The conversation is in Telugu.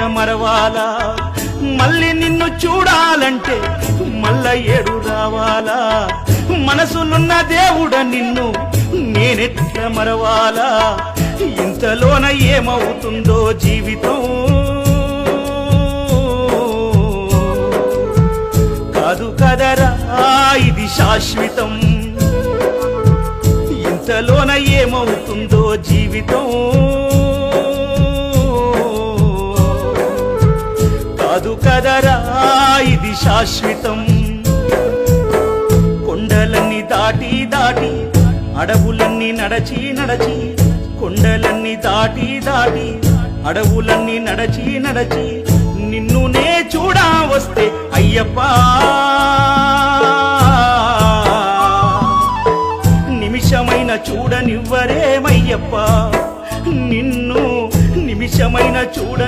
నేనెట్ల మరవాలా మళ్ళీ నిన్ను చూడాలంటే మళ్ళ ఏడు రావాలా మనసులున్న దేవుడ నిన్ను నేనెట్ల మరవాలా ఇంతలోన ఏమవుతుందో జీవితం కాదు కదరా ఇది శాశ్వతం ఇంతలోన ఏమవుతుందో జీవితం కాదు కదరా ఇది శాశ్వతం కొండలన్నీ దాటి దాటి అడవులన్నీ నడచి నడచి కొండలన్నీ దాటి దాటి అడవులన్నీ నడచి నడచి నిన్ను నే చూడా వస్తే అయ్యప్ప నిమిషమైన చూడనివ్వరేమయ్యప్ప నిన్ను నిమిషమైన చూడని